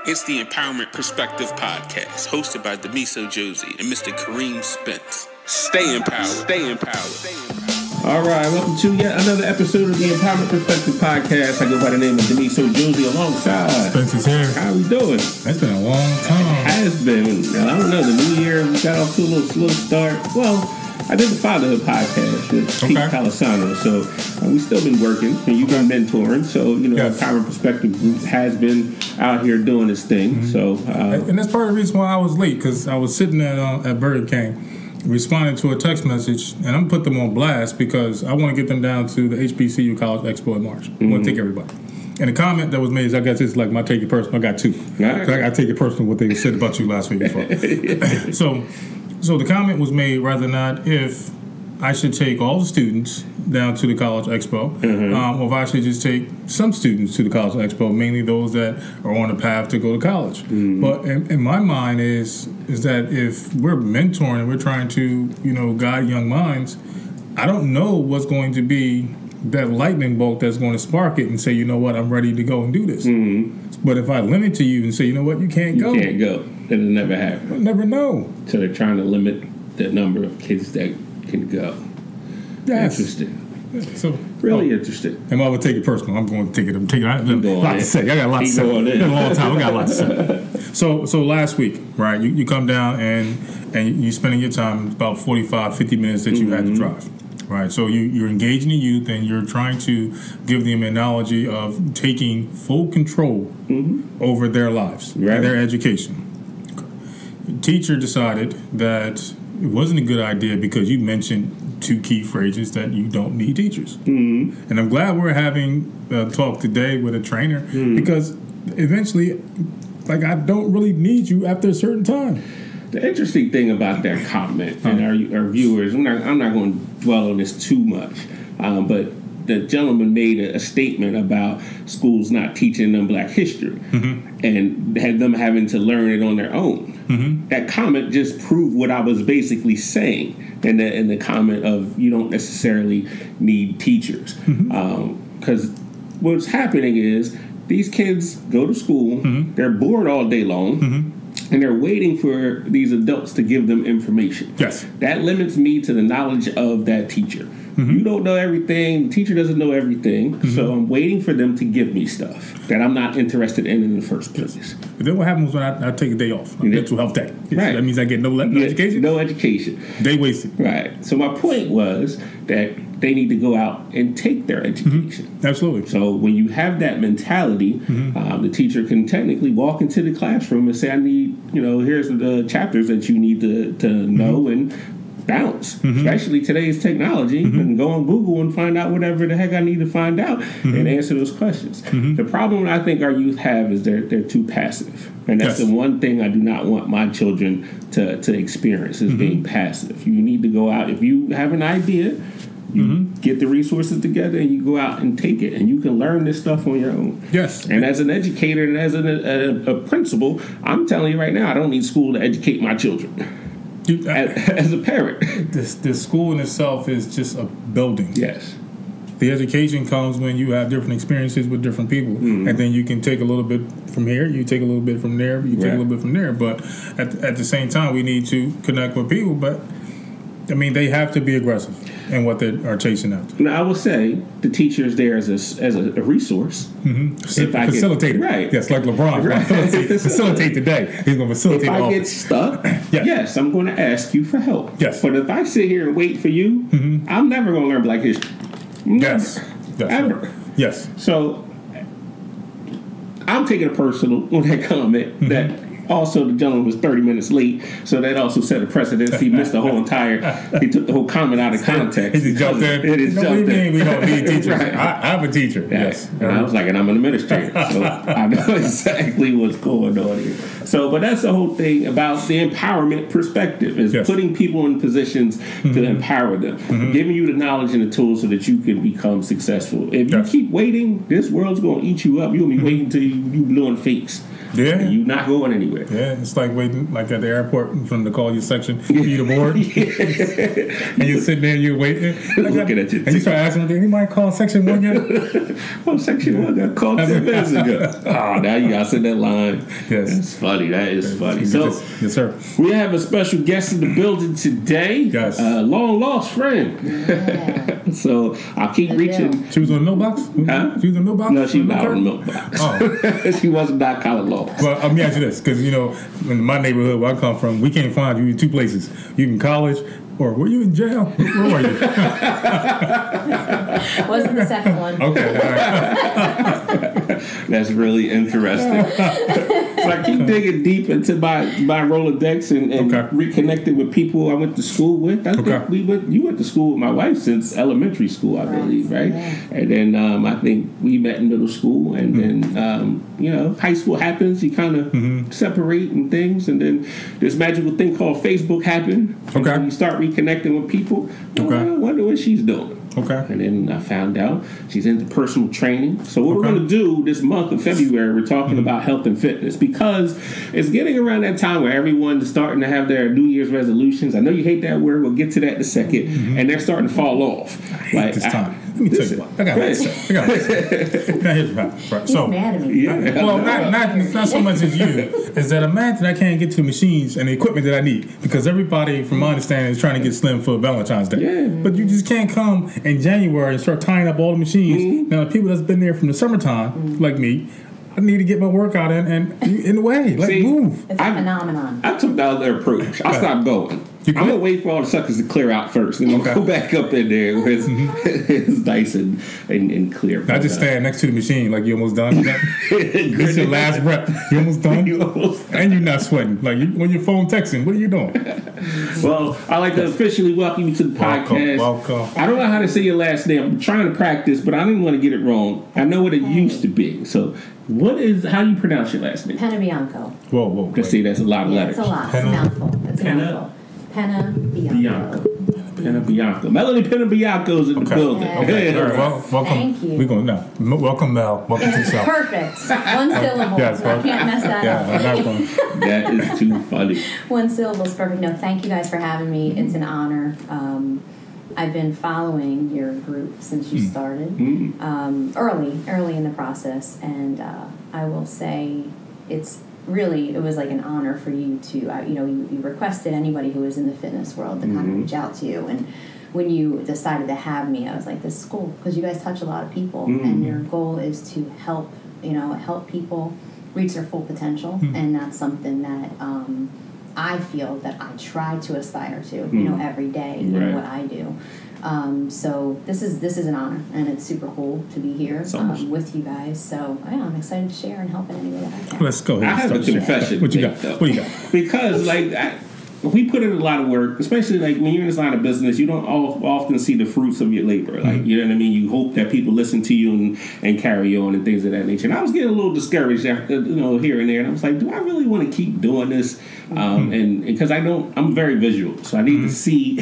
It's the Empowerment Perspective Podcast, hosted by Demiso Josie and Mr. Kareem Spence. Stay empowered. Stay empowered. All right, welcome to yet another episode of the Empowerment Perspective Podcast. I go by the name of Demiso Josie alongside Spencer's here. How we doing? It's been a long time. It has been. I don't know, the new year, we got off to a little slow start. Well, I did the Fatherhood Podcast with Pete Palisano, so we've still been working, and you've been mentoring, so, you know, yes. The Empowerment Perspective Group has been out here doing its thing, so... and that's part of the reason why I was late, because I was sitting at Burger King, responding to a text message, and I'm put them on blast because I want to get them down to the HBCU College Expo in March. I want to take everybody. And the comment that was made is, I guess it's like my take it personal. I got two. Right. I take it personal what they said about you last week before. So the comment was made rather not if I should take all the students down to the College Expo, or if I should just take some students to the College Expo, mainly those that are on the path to go to college. But in my mind is that if we're mentoring and we're trying to, guide young minds, I don't know what's going to be that lightning bolt that's going to spark it and say, you know what, I'm ready to go and do this. But if I limit to you and say, you know what, you can't go. You can't go. It'll never happen. I'll never know. So they're trying to limit the number of kids that can go. Yes. Interesting. So really interesting. And I would take it personal. I'm going to take it. I have a lot to say. I got a lot to say. It's been a long time. I got a lot to say. So last week, right, you come down and you're spending your time about 45, 50 minutes that you had to drive. Right, so you're engaging the youth and you're trying to give them an analogy of taking full control over their lives and their education. The teacher decided that it wasn't a good idea because you mentioned two key phrases that you don't need teachers. And I'm glad we're having a talk today with a trainer because eventually, I don't really need you after a certain time. The interesting thing about that comment, and our viewers, I'm not going to dwell on this too much, but the gentleman made a statement about schools not teaching them Black history and had them having to learn it on their own. That comment just proved what I was basically saying in the comment of you don't necessarily need teachers. Because what's happening is these kids go to school, they're bored all day long, and they're waiting for these adults to give them information. Yes. That limits me to the knowledge of that teacher. You don't know everything. The teacher doesn't know everything. So I'm waiting for them to give me stuff that I'm not interested in the first place. But then what happens when I take a day off? Mental health day. Right. That means I get no education? No education. Day wasted. Right. So my point was that they need to go out and take their education. Absolutely. So when you have that mentality, the teacher can technically walk into the classroom and say, I need, here's the chapters that you need to know and bounce. Especially today's technology. You can go on Google and find out whatever the heck I need to find out and answer those questions. The problem I think our youth have is they're too passive. And that's the one thing I do not want my children to experience is being passive. You need to go out. If you have an idea, you get the resources together and you go out and take it. And you can learn this stuff on your own. Yes. And as an educator and as a principal, I'm telling you right now, I don't need school to educate my children. As a parent. This school in itself is just a building. Yes. The education comes when you have different experiences with different people. And then you can take a little bit from here, you take a little bit from there, you take a little bit from there. But at the same time, we need to connect with people. But, they have to be aggressive in what they are chasing after. Now, I will say the teacher is there as a resource. Facilitate it. Right. Yes, like LeBron. Right. Facilitate today. He's going to facilitate If I get stuck, yes, I'm going to ask you for help. Yes. But if I sit here and wait for you, I'm never going to learn Black history. Yes. Ever. Right. Yes. So I'm taking it personal on that comment that also the gentleman was 30 minutes late, so that also set a precedent. He missed the whole he took the whole comment out of context. He jumped in. What do you mean we don't need teachers? Right. I'm a teacher. Yes. And I was like, and I'm an administrator, so I know exactly what's going on here. So, but that's the whole thing about the empowerment perspective is putting people in positions to empower them, giving you the knowledge and the tools so that you can become successful. If you keep waiting, this world's going to eat you up. You'll be waiting until you blue in the face. Yeah. And you're not going anywhere. Yeah, it's like waiting like at the airport for them to call your section, you the board. And you're sitting there and you're waiting. Looking at you. And you start asking them, anybody call section 1 yet? Oh, section 1 got called 10 minutes ago. Oh, now you got to sit in that line. Yes. That's funny. That is funny. So, yes, sir. We have a special guest in the building today. Yes. Long lost friend. Yeah. So I'll keep reaching. She was on the milk box? Huh? She was on the milk box? No, she was not on the milk box. Oh. She wasn't that kind of lost. Well, let me ask you this, because, in my neighborhood where I come from, we can't find you in 2 places. You in college, or were you in jail? Where were you? Wasn't the second one. Okay, all right. That's really interesting. So I keep digging deep into my Rolodex and reconnecting with people I went to school with. I think you went to school with my wife since elementary school, I believe, right? Yeah. And then I think we met in middle school, and then high school happens. You kind of separate and things, and then this magical thing called Facebook happened. Okay. And you start reconnecting with people. Okay. I wonder what she's doing. Okay. And then I found out she's into personal training. So what we're going to do this month of February, we're talking about health and fitness, because it's getting around that time where everyone's starting to have their New Year's resolutions. I know you hate that word. We'll get to that in a second. And they're starting to fall off. I hate this time. Let me tell you what. I got He's mad at me. Yeah. Well, not so much as you. Is that imagine I can't get to machines and the equipment that I need, because everybody, from my understanding, is trying to get slim for Valentine's Day. Yeah. But you just can't come in January and start tying up all the machines. Now, the people that's been there from the summertime, like me, I need to get my workout in the way. Like, move. It's a phenomenon. I took the other approach. I stopped going. I'm going to wait for all the suckers to clear out first, and then go back up in there where it's nice and clear. I just stand next to the machine like you almost done. It's your last breath. You almost done? And you're not sweating. Like when your phone texting, what are you doing? Well, I'd like to officially welcome you to the podcast. Welcome. I don't know how to say your last name. I'm trying to practice, but I didn't want to get it wrong. I know what it used to be. So how do you pronounce your last name? Panebianco. Whoa. Let's see, that's a lot of letters. It's a lot. It's a mouthful. It's a mouthful. Panebianco. Panebianco. Melanie Panebianco's in the building. Okay. All right. Well, welcome. Thank you. We're going now. Welcome, Mel. Welcome to the show. Perfect. One syllable. Yes, I can't mess that up. I'm not going. That is too funny. One syllable is perfect. No, thank you guys for having me. It's an honor. I've been following your group since you started, early in the process, and I will say it was like an honor for you to, you requested anybody who was in the fitness world to kind of reach out to you, and when you decided to have me, I was like, this is cool, because you guys touch a lot of people, and your goal is to help people reach their full potential, and that's something that I feel that I try to aspire to, every day in what I do. So this is an honor, and it's super cool to be here with you guys. So I'm excited to share and help in any way that I can. Let's go ahead. I have a confession. What you got? What you got? Because we put in a lot of work, especially like when you're in this line of business, you don't often see the fruits of your labor. Like, you know what I mean? You hope that people listen to you and carry on and things of that nature. And I was getting a little discouraged after, here and there. And I was like, do I really want to keep doing this? And because I'm very visual. So I need to see,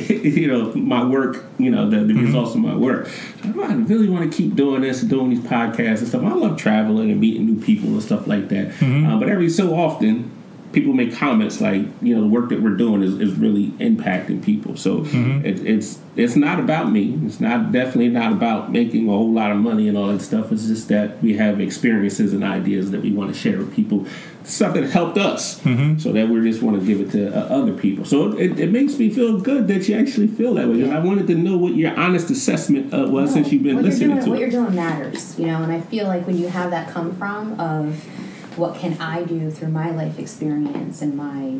my work, the results of my work. So I really want to keep doing this and doing these podcasts and stuff. I love traveling and meeting new people and stuff like that. But every so often, people make comments like, the work that we're doing is really impacting people. So it's not about me. It's definitely not about making a whole lot of money and all that stuff. It's just that we have experiences and ideas that we want to share with people, stuff that helped us, so that we just want to give it to other people. So it makes me feel good that you actually feel that way, because I wanted to know what your honest assessment was since you've been listening to it. What you're doing matters, and I feel like when you have that come from of what can I do through my life experience and my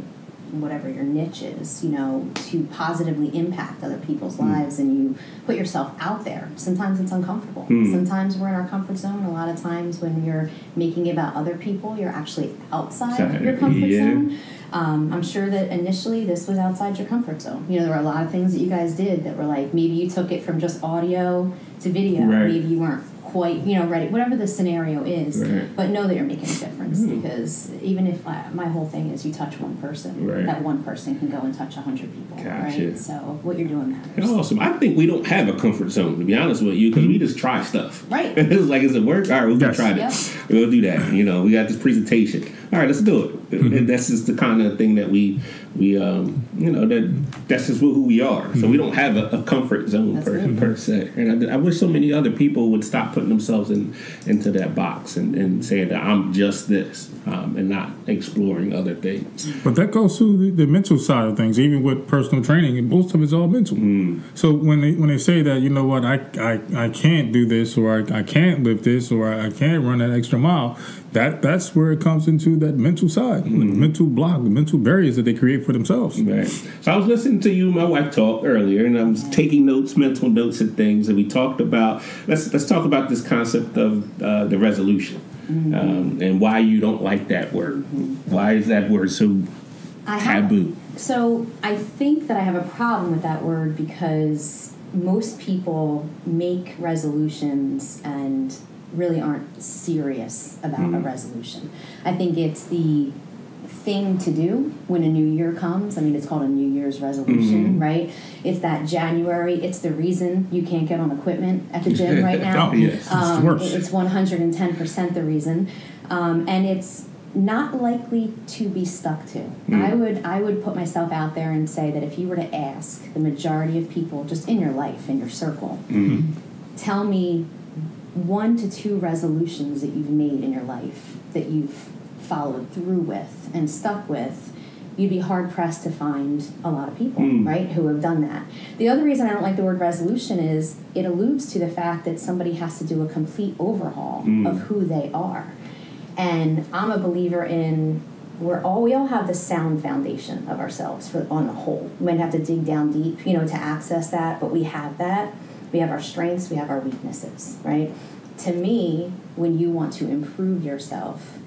whatever your niche is, to positively impact other people's lives, and you put yourself out there. Sometimes it's uncomfortable. Sometimes we're in our comfort zone. A lot of times when you're making it about other people, you're actually outside your comfort zone. I'm sure that initially this was outside your comfort zone. There were a lot of things that you guys did that were like, maybe you took it from just audio to video. Right. Maybe you weren't quite, ready, whatever the scenario is, but know that you're making a difference because even if my whole thing is you touch one person, that one person can go and touch 100 people, right? So what you're doing matters. It's awesome. I think we don't have a comfort zone, to be honest with you, because we just try stuff. Right. It's like, is it work? All right, we'll try this. We'll do that. We got this presentation. All right, let's do it. And that's just the kind of thing that that's just who we are. So we don't have a comfort zone per se. And I wish so many other people would stop putting themselves into that box and saying that I'm just this and not exploring other things. But that goes to the mental side of things, even with personal training, and most of it's all mental. So when they say that, I can't do this, or I can't lift this, or I can't run that extra mile, that's where it comes into that mental side, the mental block, the mental barriers that they create for themselves. Right. So I was listening to you and my wife talk earlier, and I was taking notes, mental notes and things, and we talked about let's talk about this concept of the resolution and why you don't like that word. Why is that word so taboo? So I think that I have a problem with that word because most people make resolutions and really aren't serious about a resolution. I think it's the thing to do when a new year comes. I mean, it's called a New Year's resolution, right? It's that January. It's the reason you can't get on equipment at the gym right now. Oh, yes. It's worse. It's 110% the reason. And it's not likely to be stuck to. I would put myself out there and say that if you were to ask the majority of people just in your life, in your circle, tell me 1 to 2 resolutions that you've made in your life that you've followed through with and stuck with, you'd be hard-pressed to find a lot of people, right, who have done that. The other reason I don't like the word resolution is it alludes to the fact that somebody has to do a complete overhaul of who they are. And I'm a believer in we all have the sound foundation of ourselves on the whole. We might have to dig down deep, to access that, but we have that. We have our strengths, we have our weaknesses, right? To me, when you want to improve yourself,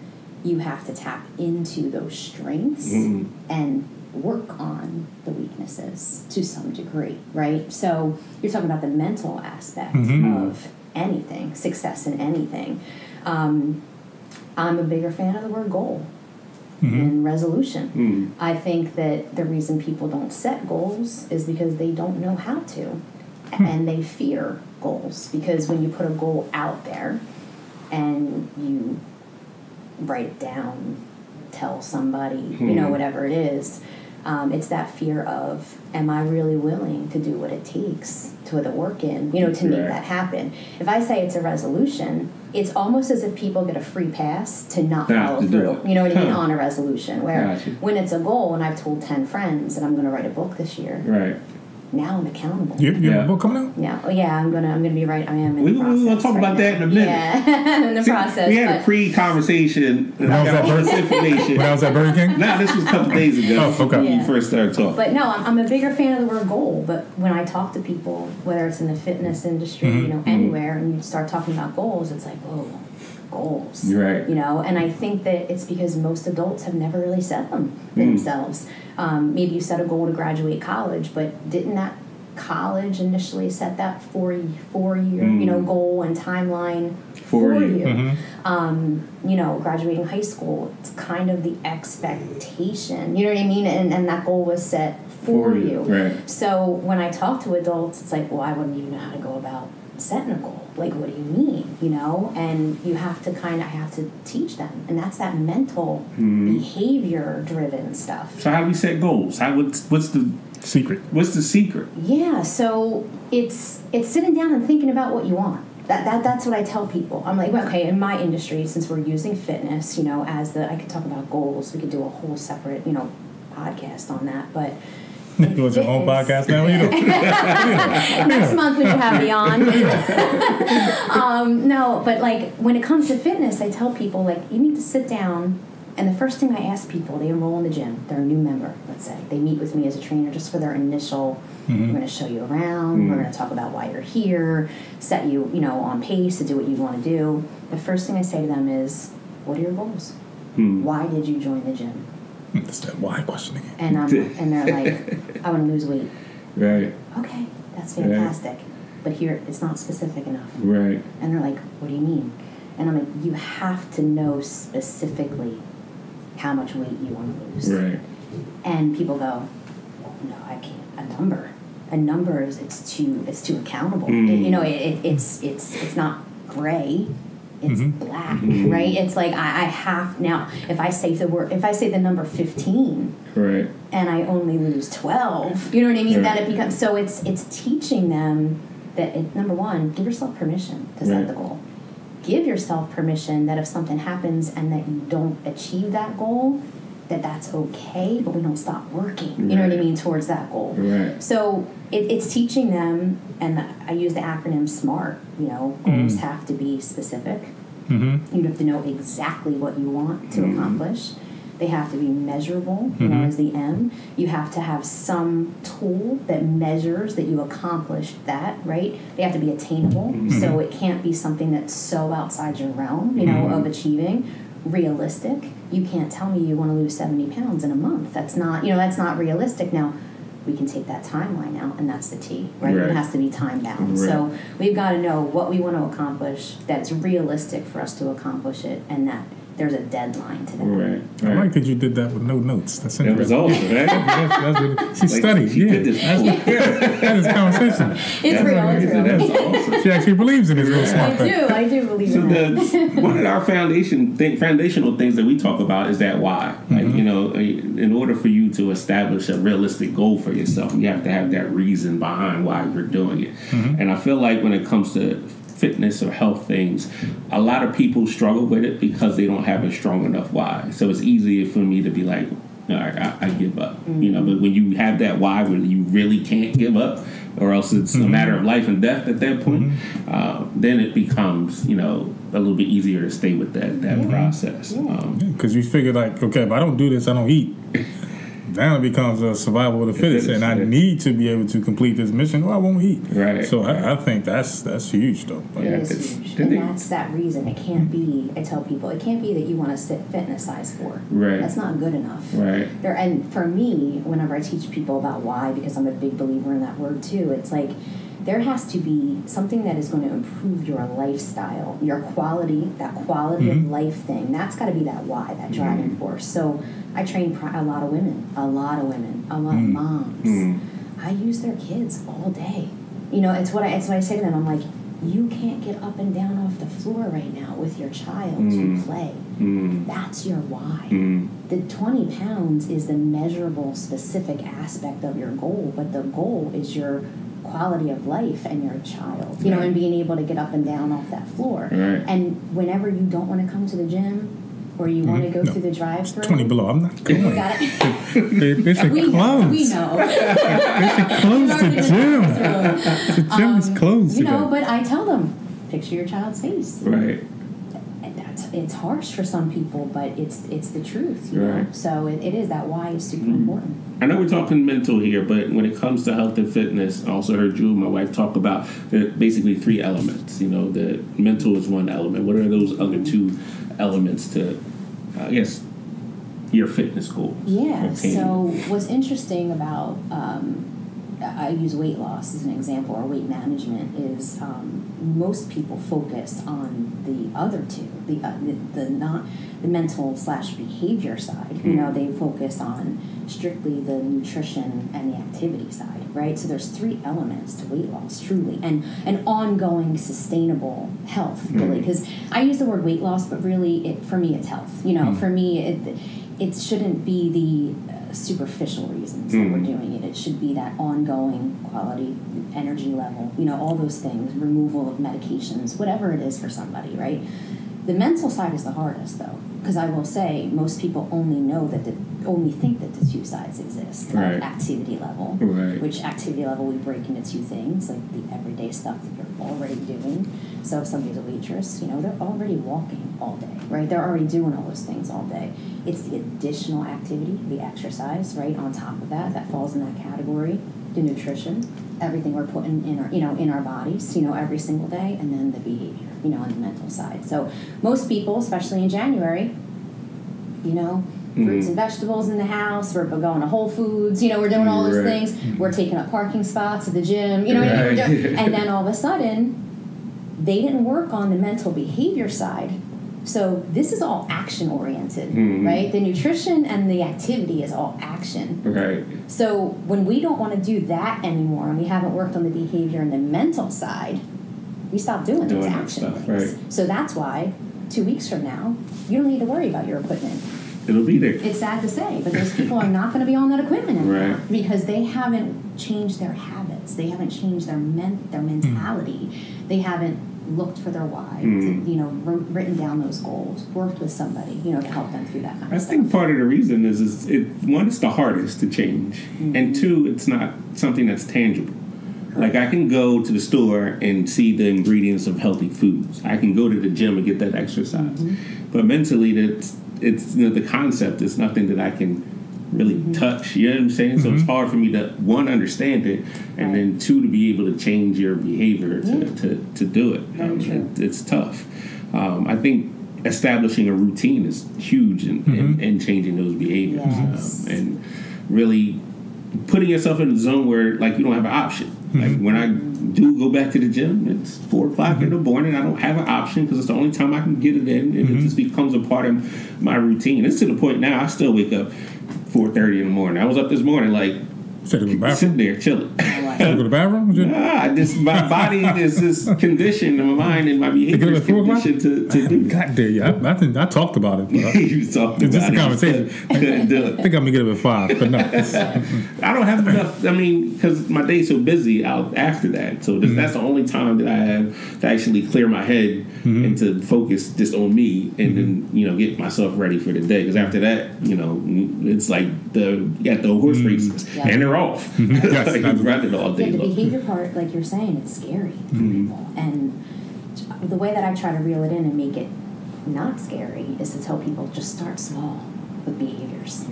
you have to tap into those strengths and work on the weaknesses to some degree, right? So you're talking about the mental aspect of anything, success in anything. I'm a bigger fan of the word goal and resolution. I think that the reason people don't set goals is because they don't know how to. And they fear goals because when you put a goal out there and you write it down, tell somebody, whatever it is, it's that fear of, am I really willing to do what it takes to put the work in, to make that happen? If I say it's a resolution, it's almost as if people get a free pass to not follow through, on a resolution. Where when it's a goal, and I've told 10 friends that I'm going to write a book this year, now I'm accountable. You have a book coming out? Yeah. Oh, yeah. I'm gonna be right. I am in the process. We're gonna talk about that in a minute. Yeah, in the process. We had a pre-conversation. When I was at Burger King? No, this was a couple days ago. Oh, okay. When you first started talking. But no, I'm a bigger fan of the word goal. But when I talk to people, whether it's in the fitness industry, anywhere, and you start talking about goals, it's like, whoa, goals. You're right. And I think that it's because most adults have never really set them themselves. Maybe you set a goal to graduate college, but didn't that college initially set that four-year goal and timeline for you? Graduating high school, it's kind of the expectation, you know what I mean? And that goal was set for you. Right. So when I talk to adults, it's like, well, I wouldn't even know how to go about setting a goal. Like, what do you mean? And you have to I have to teach them. And that's that mental behavior-driven stuff. So how do we set goals? What's the secret? What's the secret? Yeah, so it's sitting down and thinking about what you want. That's what I tell people. I'm like, okay, in my industry, since we're using fitness, I could talk about goals. We could do a whole separate, podcast on that, but you want your own podcast now? Next month when you have me on. No, but when it comes to fitness, I tell people you need to sit down, and the first thing I ask people, they enroll in the gym. They're a new member, let's say. They meet with me as a trainer just for their initial. We're going to show you around. We're going to talk about why you're here, set you, on pace to do what you want to do. The first thing I say to them is, what are your goals? Why did you join the gym? That's that why question again. And they're like, I want to lose weight. Right. Okay, that's fantastic. but here it's not specific enough. Right. And they're like, what do you mean? And I'm like, you have to know specifically how much weight you want to lose. Right. And people go, no, I can't. A number. A number is it's too accountable. It's not gray. It's black, right? It's like I have now. If I say the number 15, right, and I only lose 12, you know what I mean? Right. That it becomes so. It's teaching them that number one, give yourself permission to set the goal. Give yourself permission that if something happens and that you don't achieve that goal, that's okay, but we don't stop working. You know what I mean, towards that goal. Right. So it's teaching them, and I use the acronym SMART. Goals have to be specific. You have to know exactly what you want to accomplish. They have to be measurable, as the M. You have to have some tool that measures that you accomplished that, right? They have to be attainable, so it can't be something that's so outside your realm, of achieving. Realistic. You can't tell me you want to lose 70 pounds in a month. That's not, that's not realistic. Now, we can take that timeline out, and that's the T, right? It has to be time bound. Right. So we've got to know what we want to accomplish, that's realistic for us to accomplish it, and that there's a deadline to that. Right. I like that you did that with no notes. That's interesting. That was awesome, right? that's really, she studied. She did this. That is conversation. It's real. That's awesome. She actually believes in this little smart thing. I do believe in that. One of our foundational things that we talk about is that why. Like, in order for you to establish a realistic goal for yourself, you have to have that reason behind why you're doing it. And I feel like when it comes to fitness or health things, a lot of people struggle with it because they don't have a strong enough why. So it's easier for me to be like, all right, I give up. But when you have that why where you really can't give up, or else it's a matter of life and death at that point, then it becomes, a little bit easier to stay with that process. Because you figure like, okay, if I don't do this, I don't eat. Now it becomes a survival of the fittest, and I need to be able to complete this mission, or I won't eat. Right. So I think that's huge, though. It is huge, and that's that reason. It can't be. I tell people it can't be that you want to fit in a size 4. Right. That's not good enough. Right. And for me, whenever I teach people about why, because I'm a big believer in that word too, it's like there has to be something that is going to improve your lifestyle, your quality, that quality of life thing. That's got to be that why, that driving force. So I train a lot of women, a lot of moms. I use their kids all day. It's what I say to them. I'm like, you can't get up and down off the floor right now with your child to play. That's your why. The 20 pounds is the measurable, specific aspect of your goal, but the goal is your quality of life and your child, and being able to get up and down off that floor. Right. And whenever you don't want to come to the gym, or you want to go through the drive-thru, 20 below. I'm not going. You got it. They should close. We know. They should close the gym. The gym is closed today. But I tell them, picture your child's face. Right. And it's harsh for some people, but it's the truth. Right. So it is that why is super important. I know we're talking mental here, but when it comes to health and fitness, I also heard you and my wife talk about basically 3 elements. The mental is one element. What are those other 2 elements to, I guess, your fitness goals? Yeah, so what's interesting about, I use weight loss as an example, or weight management, is most people focus on the other 2, the mental / behavior side. They focus on strictly the nutrition and the activity side, right? So there's 3 elements to weight loss, truly, and an ongoing sustainable health, really. Because I use the word weight loss, but really, for me, it's health. For me, it shouldn't be the superficial reasons that we're doing it. It should be that ongoing quality, energy level, all those things, removal of medications, whatever it is for somebody, right? The mental side is the hardest, though, because I will say most people only think that the 2 sides exist. Right. Activity level, right. Which activity level we break into 2 things, like the everyday stuff that you're already doing. So if somebody's a waitress, they're already walking all day, right? They're already doing all those things all day. It's the additional activity, the exercise, right? On top of that falls in that category. The nutrition, everything we're putting in our, in our bodies, every single day, and then the behavior, on the mental side. So most people, especially in January, fruits and vegetables in the house. We're going to Whole Foods. We're doing all those things. We're taking up parking spots at the gym. And then all of a sudden, they didn't work on the mental behavior side. So this is all action oriented, right? The nutrition and the activity is all action. Right. So when we don't want to do that anymore, and we haven't worked on the behavior and the mental side, we stop doing those action things. Right. So that's why 2 weeks from now, you don't need to worry about your equipment. It'll be there. It's sad to say, but those people are not going to be on that equipment anymore, right, because they haven't changed their habits. They haven't changed their mentality. They haven't looked for their why, written down those goals, worked with somebody, to help them through that kind of stuff. I think part of the reason is one, it's the hardest to change, and two, it's not something that's tangible. Like, I can go to the store and see the ingredients of healthy foods. I can go to the gym and get that exercise. But mentally, it's the concept is nothing that I can really touch. You know what I'm saying? So it's hard for me to, one, understand it, and then two, to be able to change your behavior to do it. It's tough. I think establishing a routine is huge in changing those behaviors, and really putting yourself in a zone where, like, you don't have an option. Like, when I do go back to the gym, it's 4 o'clock in the morning. I don't have an option because it's the only time I can get it in, and it just becomes a part of my routine. It's to the point now I still wake up 4:30 in the morning. I was up this morning, like, sitting there chilling. You go to the bathroom? My body is this condition, and my mind and my behavior is conditioned to do. God damn you! I talked about it. You talked about it. It's just a conversation. Couldn't do it. I think I'm gonna get up at 5, but no. I don't have enough. I mean, because my day's so busy out after that, so that's the only time that I have to actually clear my head and to focus just on me, and then get myself ready for the day. Because after that, it's like you got the horse races, and they're off. Yes, like, you run it all day the long. behavior part, like you're saying, it's scary for people. And the way that I try to reel it in and make it not scary is to tell people, just start small with behaviors.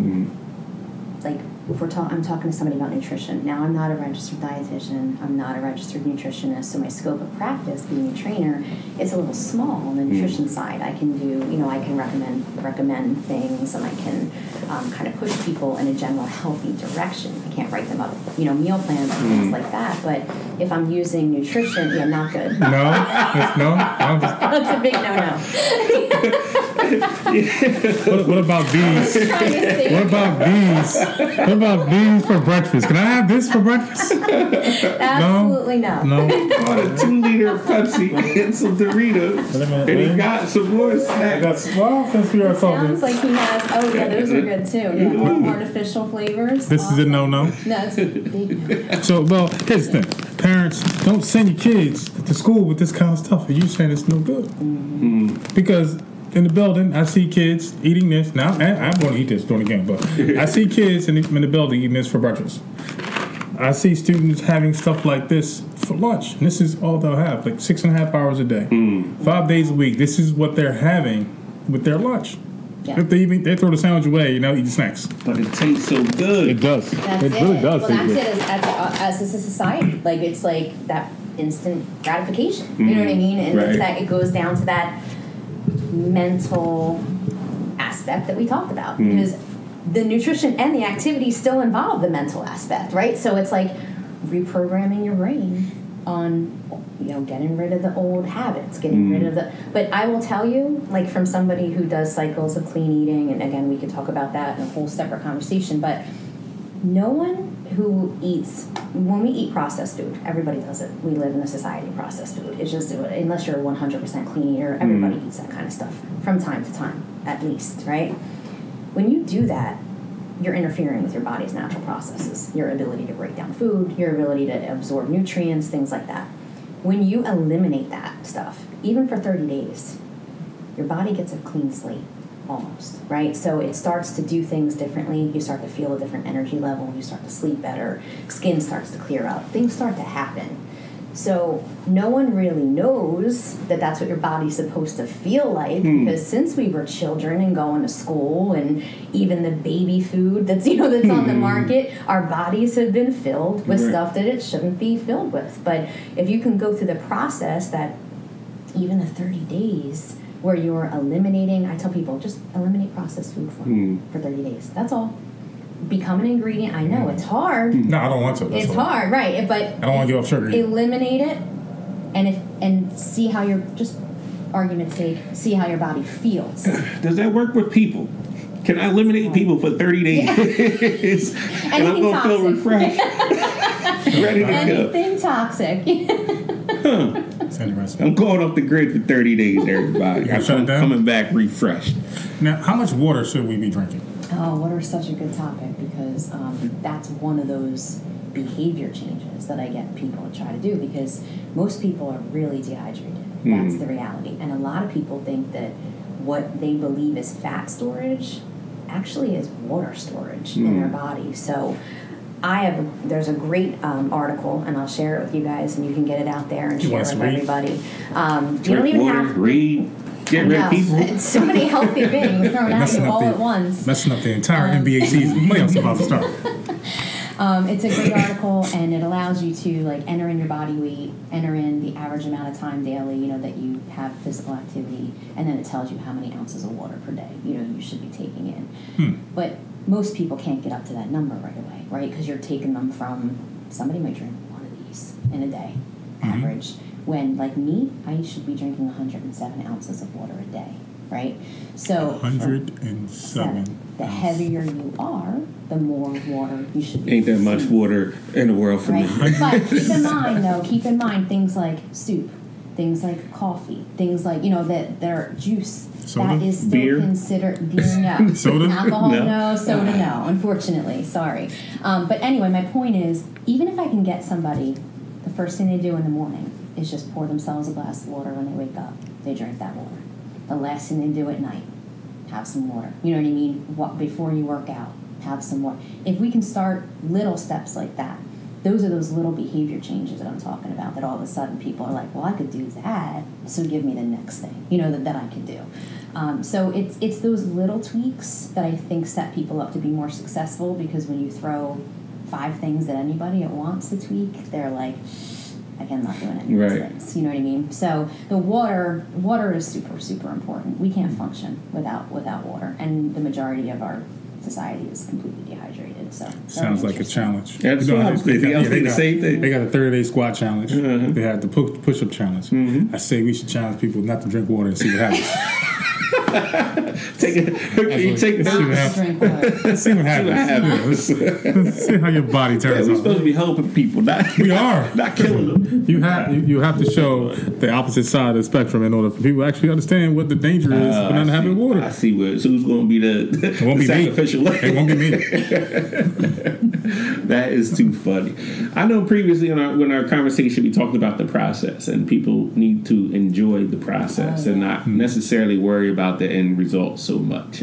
Like, if I'm talking to somebody about nutrition. Now, I'm not a registered dietitian. I'm not a registered nutritionist. So my scope of practice, being a trainer, is a little small on the nutrition side. I can do, I can recommend things, and I can kind of push people in a general healthy direction. I can't write them up, meal plans and things like that. But if I'm using nutrition, not good. No. That's a big no-no. What about bees? What about bees for breakfast? Can I have this for breakfast? Absolutely no. Bought a 2-liter Pepsi and some Doritos, and he got some more snacks. Since we are talking, sounds like he has. Oh yeah, those are good too. Yeah, more artificial flavors. This is a no-no. No, it's a big no. So, here's the thing. Parents, don't send your kids to school with this kind of stuff. Are you saying it's no good? Because in the building, I see kids eating this. Now, I want to eat this during the game, but I see kids in the building eating this for breakfast. I see students having stuff like this for lunch. And this is all they'll have, like 6.5 hours a day. 5 days a week. This is what they're having with their lunch. Yeah. If they throw the sandwich away, eat snacks. But it tastes so good. It does. It really does. Well, that's it as a society. Like, it's like that instant gratification. You know what I mean? And it's that it goes down to that mental aspect that we talked about, because the nutrition and the activity still involve the mental aspect, right? So it's like reprogramming your brain on getting rid of the old habits, getting rid of but I will tell you, like, from somebody who does cycles of clean eating, and again, we could talk about that in a whole separate conversation, but no one who eats, when we eat processed food, everybody does it. We live in a society of processed food. It's just, unless you're a 100% clean eater, everybody eats that kind of stuff from time to time, at least, right? When you do that, you're interfering with your body's natural processes, your ability to break down food, your ability to absorb nutrients, things like that. When you eliminate that stuff, even for 30 days, your body gets a clean slate. Almost, right? So it starts to do things differently. You start to feel a different energy level. You start to sleep better. Skin starts to clear up. Things start to happen. So no one really knows that that's what your body's supposed to feel like, because since we were children and going to school, and even the baby food that's that's on the market, our bodies have been filled with stuff that it shouldn't be filled with. But if you can go through the process that even the 30 days, where you're eliminating. I tell people, just eliminate processed food for 30 days. That's all. Become an ingredient. I know it's hard. No, I don't want to. It's hard, right? But I don't want to give up sugar. Eliminate it, and see how your, just argument's sake, see how your body feels. Does that work with people? Can I eliminate people for 30 days? And I'm going to feel refreshed. Ready to go. Anything toxic. That's interesting. I'm going off the grid for 30 days, everybody. I'm coming back refreshed. Now, how much water should we be drinking? Oh, water is such a good topic because that's one of those behavior changes that I get people to try to do, because most people are really dehydrated. That's the reality. And a lot of people think that what they believe is fat storage actually is water storage in their body. So there's a great article, and I'll share it with you guys, and you can get it out there and share it with everybody. You don't even water, have read, get rid of people. It's so many healthy things thrown at you all at once. Messing up the entire NBA season. Playoffs about to start. It's a great article, and it allows you to enter in your body weight, enter in the average amount of time daily, that you have physical activity, and then it tells you how many ounces of water per day, you should be taking in. But most people can't get up to that number right away, right? Because you're taking them from, somebody might drink one of these in a day, average. When, like me, I should be drinking 107 ounces of water a day, right? So 107. The heavier you are, the more water you should be Ain't that much water in the world for me. But keep in mind things like soup, things like coffee, things like, that are juice. Soda? That is still Beer? considered beer, no. Soda? Alcohol, no. Soda, no. Unfortunately, sorry. But anyway, my point is, even if I can get somebody, the first thing they do in the morning is just pour themselves a glass of water when they wake up. They drink that water. The last thing they do at night, have some water. You know what I mean? Before you work out, have some water. If we can start little steps like that, those are those little behavior changes that I'm talking about, that all of a sudden people are like, well, I could do that, so give me the next thing, that I could do. So it's those little tweaks that I think set people up to be more successful, because when you throw 5 things at anybody at once to tweak, they're like, I'm not doing any of those things. You know what I mean? So the water is super, super important. We can't function without water, and the majority of our society is completely dehydrated. So sounds like a challenge. That's what I was thinking. I was thinking the same thing. They got a 30-day squat challenge. They had the push-up challenge. I say we should challenge people not to drink water and see what happens. See what happens. Let's see how your body turns We're out. supposed to be helping people, not killing them. You have to show the opposite side of the spectrum in order for people to actually understand what the danger is for not having water. I see who's going to be the sacrificial lamb. It won't be me. That is too funny. I know previously in our conversation we talked about the process, and people need to enjoy the process and not necessarily worry about the end result so much.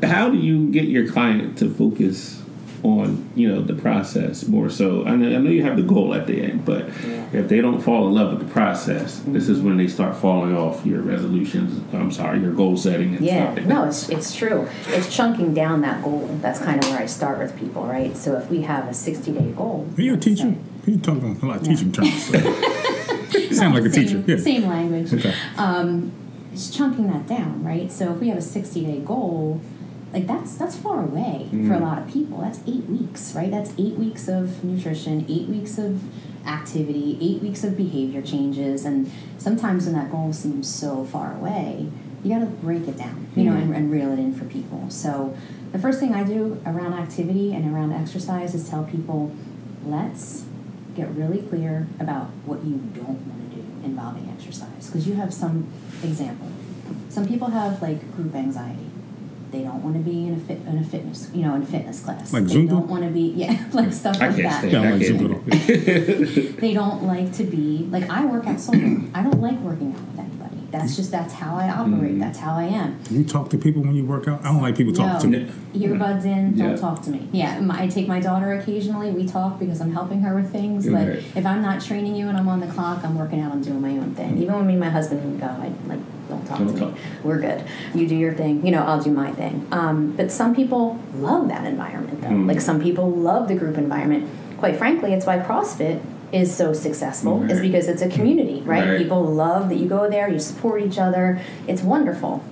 How do you get your client to focus on the process more so? I know you have the goal at the end, but if they don't fall in love with the process, this is when they start falling off your resolutions. Your goal setting. And stuff. It's true. It's chunking down that goal. That's kind of where I start with people, right? So if we have a 60-day goal, are you a teacher? You talking a lot of teaching terms. You sound like a teacher. Yeah. Same language. Okay. It's chunking that down, right? So if we have a 60-day goal, that's far away for a lot of people. That's 8 weeks, right? That's 8 weeks of nutrition, 8 weeks of activity, 8 weeks of behavior changes, and sometimes when that goal seems so far away, you got to break it down, and reel it in for people. So the first thing I do around activity and around exercise is tell people, let's get really clear about what you don't want to do involving exercise, because you have some example. Some people have group anxiety. They don't want to be in a fitness, in a fitness class. Like they Zumba? don't want to be, stuff like that. They don't like to be, I work out solo. I don't like working out with anybody. That's how I operate. That's how I am. You talk to people when you work out? I don't like people talking to me. Earbuds in, don't talk to me. Yeah, I take my daughter occasionally. We talk because I'm helping her with things. But if I'm not training you and I'm on the clock, I'm working out, I'm doing my own thing. Even when me and my husband go, don't talk to me. We're good. You do your thing. I'll do my thing. But some people love that environment, though. Some people love the group environment. Quite frankly, it's why CrossFit is so successful is because it's a community, right? People love that you go there, you support each other. It's wonderful.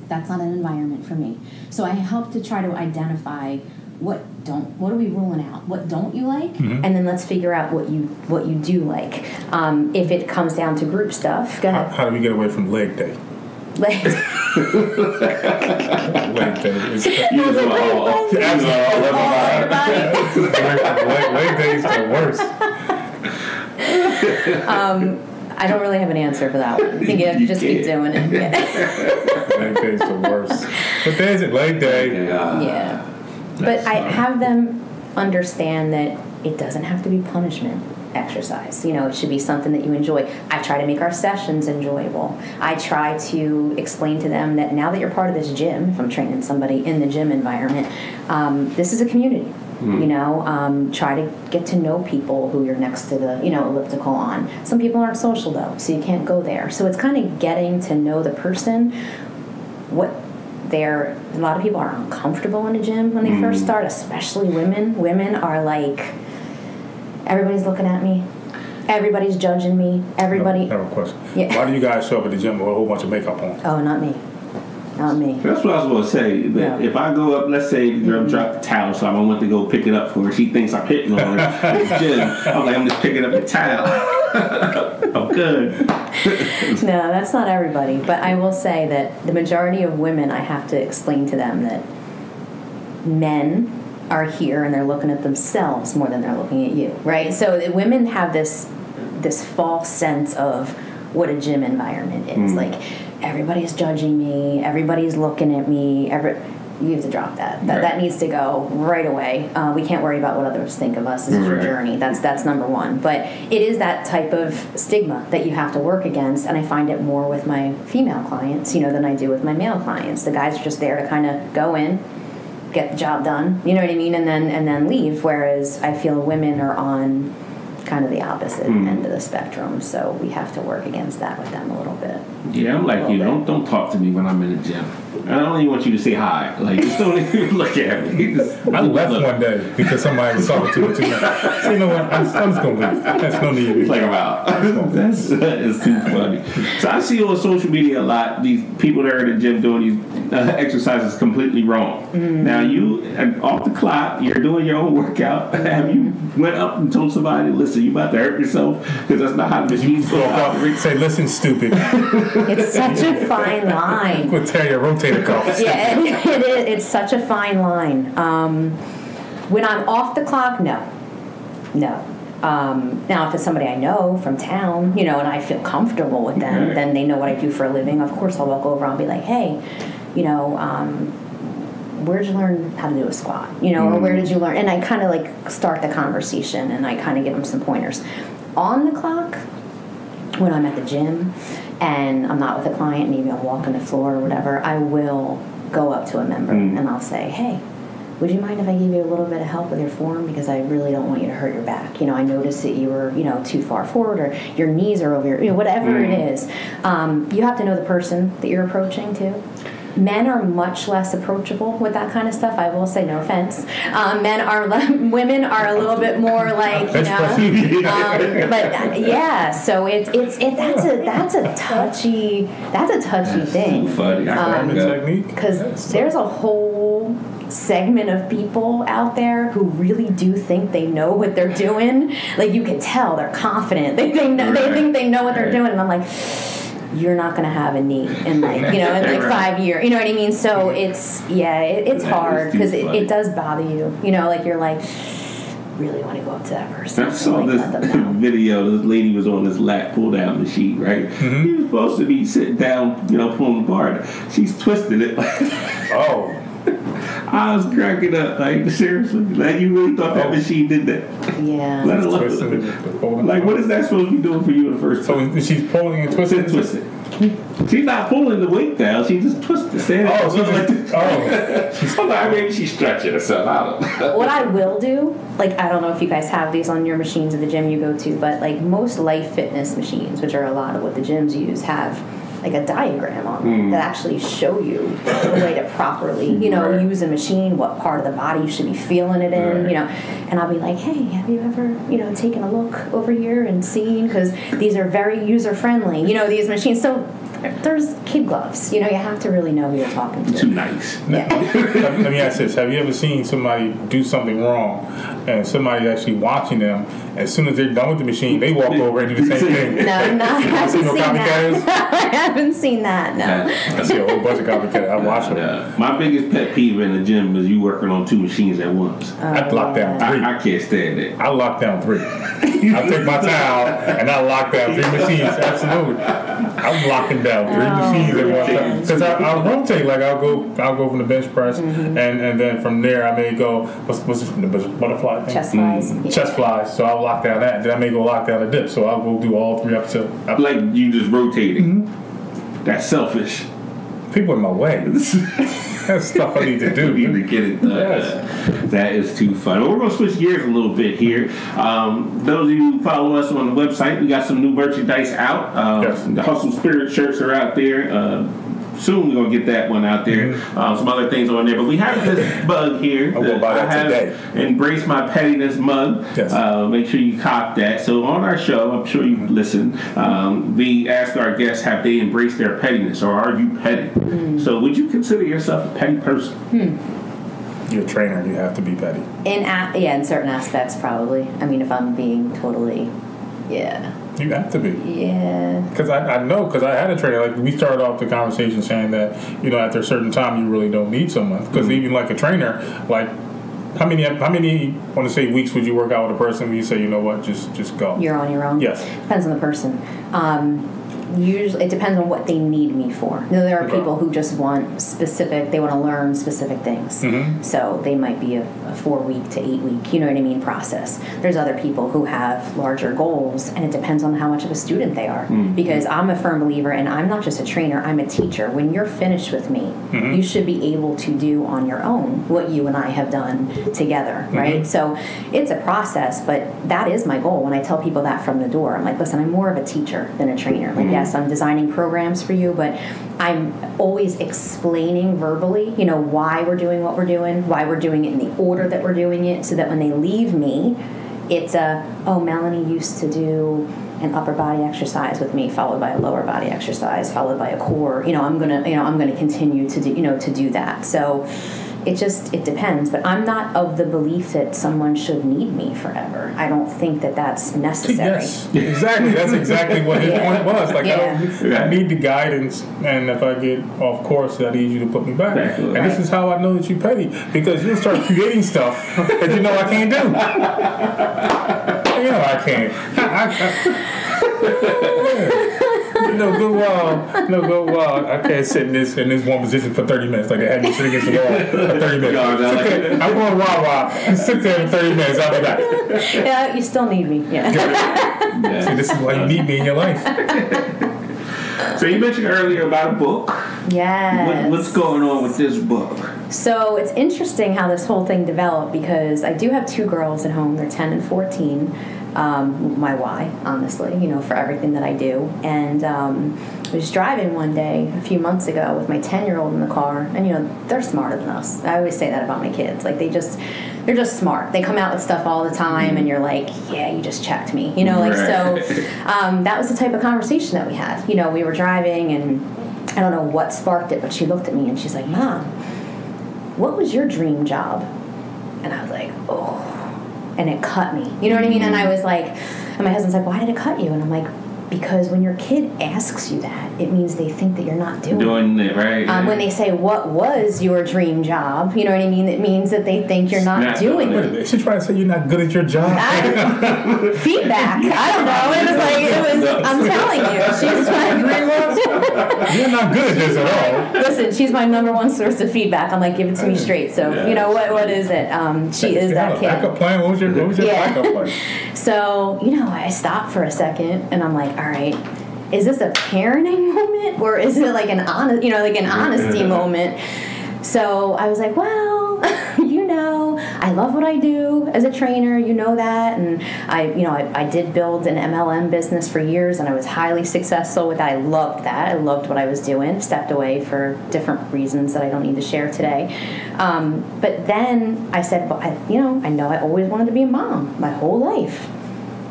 That's not an environment for me. So I help to try to identify what are we ruling out? What don't you like? And then let's figure out what you do like. If it comes down to group stuff, go ahead. How do we get away from leg day? Leg day. Leg day is the worst. I don't really have an answer for that one. I think you have to just keep doing it. Leg day is the worst. But there's it, leg day. Yeah. But I have them understand that it doesn't have to be punishment exercise. You know, it should be something that you enjoy. I try to make our sessions enjoyable. I try to explain to them that now that you're part of this gym, if I'm training somebody in the gym environment, this is a community. You know, try to get to know people who you're next to the, elliptical on. Some people aren't social, though, so you can't go there. So it's kind of getting to know the person, a lot of people are uncomfortable in a gym when they first start, especially women. Women are like, everybody's looking at me. Everybody's judging me. Everybody. I have a question. Yeah. Why do you guys show up at the gym with a whole bunch of makeup on? Oh, not me. Not me. That's what I was going to say. But if I go up, let's say the girl dropped the towel, so I want to go pick it up for her. She thinks I'm hitting on her at the gym. I'm like, I'm just picking up the towel. I'm good. No, that's not everybody. But I will say that the majority of women, I have to explain to them that men are here and they're looking at themselves more than they're looking at you, right? So women have this false sense of what a gym environment is. Like, everybody's judging me, everybody's looking at me, you have to drop that. That needs to go right away. We can't worry about what others think of us. This is your journey. That's number one. But it is that type of stigma that you have to work against, and I find it more with my female clients, than I do with my male clients. The guys are just there to kind of go in, get the job done, you know what I mean, and then leave. Whereas I feel women are on kind of the opposite end of the spectrum, so we have to work against that with them a little bit. Yeah, I'm like you. Don't talk to me when I'm in the gym. I don't even want you to say hi. Like, just don't even look at me. I left one day because somebody was talking to me too much. So you know what? I'm just gonna leave. That's no need. Like, I'm out. That is too funny. So I see on social media a lot these people that are in the gym doing these exercises completely wrong. Now you off the clock, you're doing your own workout. Have you went up and told somebody, listen, you about to hurt yourself because that's not how the machines go. Say, listen, stupid. It's such a fine line. Go tear your rotator cuff. Yeah, it is. It's such a fine line. When I'm off the clock, no. Now, if it's somebody I know from town, and I feel comfortable with them, then they know what I do for a living. Of course, I'll walk over and I'll be like, hey, where'd you learn how to do a squat? Or where did you learn? And I kind of like start the conversation and I kind of give them some pointers. On the clock, when I'm at the gym and I'm not with a client, maybe I'm walking the floor or whatever, I will go up to a member and I'll say, hey, would you mind if I give you a little bit of help with your form? Because I really don't want you to hurt your back. I noticed that you were, too far forward or your knees are over your, whatever it is. You have to know the person that you're approaching too. Men are much less approachable with that kind of stuff. I will say, no offense. Women are a little bit more like, but yeah. So that's a touchy thing. Too funny. Because there's a whole segment of people out there who really do think they know what they're doing. Like, you can tell they're confident. They think they know what they're doing, and I'm like, you're not going to have a knee in in 5 years. You know what I mean? So it's hard because it does bother you. Like, you're like, really want to go up to that person. I saw this video. This lady was on this lat pull down machine, right? He was supposed to be sitting down, pulling the bar. She's twisting it. Oh. I was cracking up. Like, seriously. Like, you really thought that machine did that? Yeah. Like, what is that supposed to be doing for you in the first place? So she's pulling and twisting? She's not pulling the weight down. She just twisting. Maybe she's stretching or something. I don't know. What I will do, like, I don't know if you guys have these on your machines at the gym you go to, but like most Life Fitness machines, which are a lot of what the gyms use, have like a diagram on them that actually show you the way to properly, use a machine, what part of the body you should be feeling it in, and I'll be like, hey, have you ever, taken a look over here and seen, because these are very user-friendly, these machines. So there's kid gloves. You have to really know who you're talking to. Too nice. Yeah. Let me ask this. Have you ever seen somebody do something wrong and somebody actually watching them, as soon as they're done with the machine, they walk over and do the same thing? No, I haven't seen that. I haven't seen that, no. I see a whole bunch of copycats. I watch them. Yeah. My biggest pet peeve in the gym is you working on 2 machines at once. I lock down 3. I can't stand it. I lock down 3. I take my towel and I lock down 3 machines. Absolutely. I'm locking down 3 machines at one time. Because I'll rotate. Like I'll go from the bench press, and then from there I may go. What's the butterfly thing? Chest flies. Chest flies. So I'll lock down that. And then I may go lock down a dip. So I'll go do all 3 episodes. Like you just rotating. That's selfish. People in my way. That's stuff I need to do. You need to get it done. Yes. That is too fun. Well, we're going to switch gears a little bit here. Those of you who follow us on the website, we got some new merchandise out. Yes. The Hustle Spirit shirts are out there. Soon we're going to get that one out there. Some other things on there. But we have this mug here. I'm going to buy that today. Embrace My Pettiness mug. Yes. Make sure you cop that. So on our show, I'm sure you listen, we ask our guests, have they embraced their pettiness, or are you petty? So would you consider yourself a petty person? You're a trainer. You have to be petty. In certain aspects, probably. I mean, if I'm being totally, You have to be. Yeah. Because I know, because I had a trainer. Like, we started off the conversation saying that, after a certain time, you really don't need someone. Because even like a trainer, like, how many want to say weeks would you work out with a person when you say, you know what, just go? You're on your own? Yes. Depends on the person. Usually, it depends on what they need me for. There are people who just want they want to learn specific things. So they might be a 4-week to 8-week, process. There's other people who have larger goals, and it depends on how much of a student they are. Because I'm a firm believer, and I'm not just a trainer, I'm a teacher. When you're finished with me, you should be able to do on your own what you and I have done together, right? So it's a process, but that is my goal. When I tell people that from the door, I'm like, listen, I'm more of a teacher than a trainer. Like, yes, I'm designing programs for you, but I'm always explaining verbally, why we're doing what we're doing, why we're doing it in the order that we're doing it, so that when they leave me, it's Melanie used to do an upper body exercise with me, followed by a lower body exercise, followed by a core. I'm gonna continue to do that. So it depends, but I'm not of the belief that someone should need me forever. I don't think that that's necessary. Yes, exactly. That's exactly what his point was. Like, I need the guidance, and if I get off course, I need you to put me back. And this is how I know that you're petty, because you'll start creating stuff that I can't do. I can't. Good while. I can't sit in this one position for 30 minutes. Like, they had me sit against the wall for 30 minutes. Okay, I'm going wild. You sit there for 30 minutes. I'll be back. Yeah, you still need me. Yeah. See, this is why you need me in your life. So you mentioned earlier about a book. Yes. What's going on with this book? So it's interesting how this whole thing developed, because I do have 2 girls at home. They're 10 and 14. My why, honestly, for everything that I do. And I was driving one day a few months ago with my 10-year-old in the car, and they're smarter than us. I always say that about my kids. Like, they're just smart. They come out with stuff all the time, and you're like, yeah, you just checked me, So that was the type of conversation that we had. We were driving, and I don't know what sparked it, but she looked at me and she's like, Mom, what was your dream job? And I was like, oh. And it cut me. You know what I mean? And I was like, and my husband's like, why did it cut you? And I'm like, because when your kid asks you that, it means they think that you're not doing it, right? When they say, what was your dream job? You know what I mean? It means that they think you're not doing it. She's trying to say you're not good at your job. Feedback. I don't know. I'm telling you. She's You're not good at this at all. Listen, she's my number one source of feedback. I'm like, give it to me straight. So, what is it? She is that kid. Backup plan? What was your backup plan? So, I stopped for a second, and I'm like, all right, is this a parenting moment, or is it like an honesty moment? So I was like, well, I love what I do as a trainer, you know that, and I did build an MLM business for years, and I was highly successful with that. I loved that. I loved what I was doing. Stepped away for different reasons that I don't need to share today. But then I said, well, I know I always wanted to be a mom my whole life.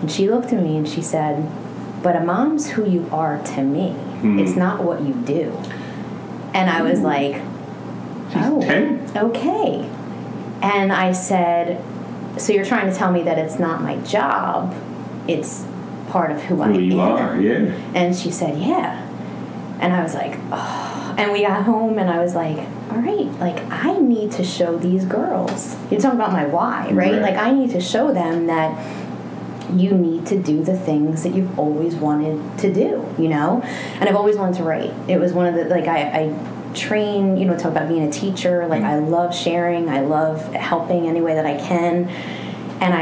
And she looked at me and she said, but a mom's who you are to me. It's not what you do. And I was like, oh, okay. And I said, so you're trying to tell me that it's not my job, it's part of who I am. Who you are, yeah. And she said, yeah. And I was like, oh. And we got home and I was like, all right, like I need to show these girls. You're talking about my why, right? Like I need to show them that you need to do the things that you've always wanted to do, And I've always wanted to write. It was one of the, like I train, talk about being a teacher. Like I love sharing. I love helping any way that I can. And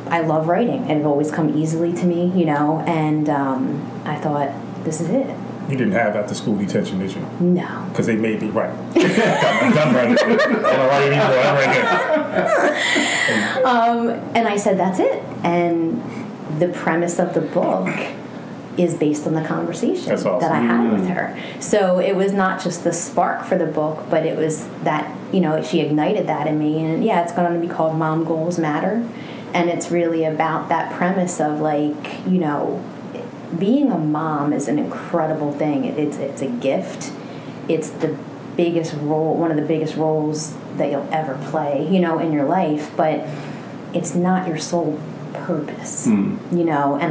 I love writing. And it always come easily to me, And I thought, this is it. You didn't have after school detention, did you? No. Because they made me write. I'm right and I said, that's it. And the premise of the book is based on the conversation that I had with her. So it was not just the spark for the book, but it was that, she ignited that in me. And it's going to be called Mom Goals Matter. And it's really about that premise of being a mom is an incredible thing. It's a gift. It's the biggest role, one of the biggest roles that you'll ever play, in your life. But it's not your sole purpose, And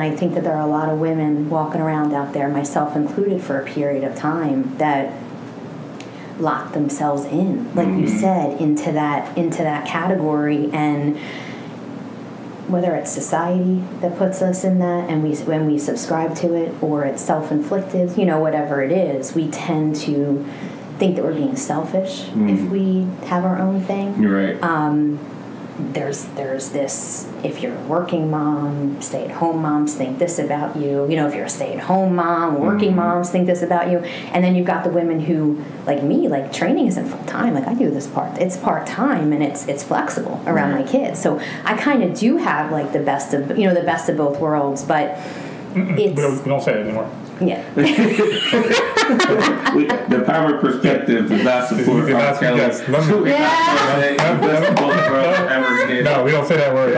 I think that there are a lot of women walking around out there, myself included, for a period of time that lock themselves in, like you said, into that category. And whether it's society that puts us in that, and when we subscribe to it, or it's self-inflicted, whatever it is, we tend to think that we're being selfish if we have our own thing. You're right. There's this, if you're a working mom, stay-at-home moms think this about you. If you're a stay-at-home mom, working moms think this about you. And then you've got the women who, like me, like training isn't full-time. Like I do this it's part-time, and it's flexible around my kids. So I kind of do have like the best of both worlds, but we don't say it anymore. Yeah. The power perspective does not support R. Kelly. No, we don't say that word.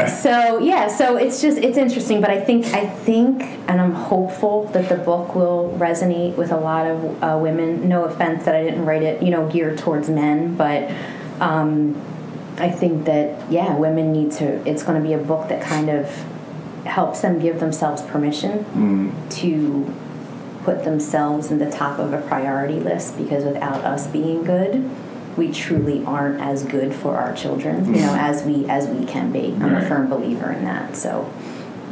So it's interesting, but I think, and I'm hopeful that the book will resonate with a lot of women. No offense that I didn't write it, geared towards men, but I think that women need to. It's going to be a book that kind of helps them give themselves permission to put themselves in the top of a priority list, because without us being good, we truly aren't as good for our children, as we can be. I'm a firm believer in that. So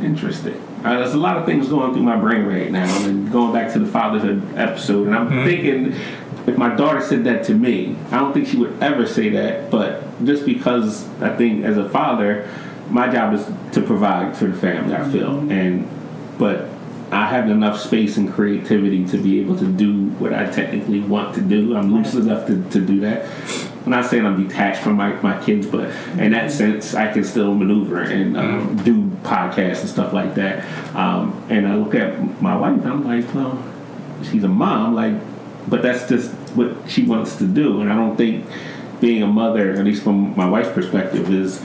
interesting. There's a lot of things going through my brain right now, and going back to the fatherhood episode, and I'm thinking, if my daughter said that to me, I don't think she would ever say that, but just because I think as a father, my job is to provide for the family, I feel. But I have enough space and creativity to be able to do what I technically want to do. I'm loose enough to do that. I'm not saying I'm detached from my kids, but in that sense, I can still maneuver and do podcasts and stuff like that. And I look at my wife, and I'm like, well, she's a mom, but that's just what she wants to do. And I don't think being a mother, at least from my wife's perspective, is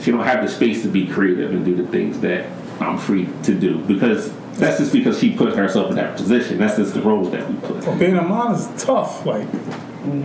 she don't have the space to be creative and do the things that I'm free to do, because that's just because she put herself in that position. That's just the roles that we put. Well, being a mom is tough. Like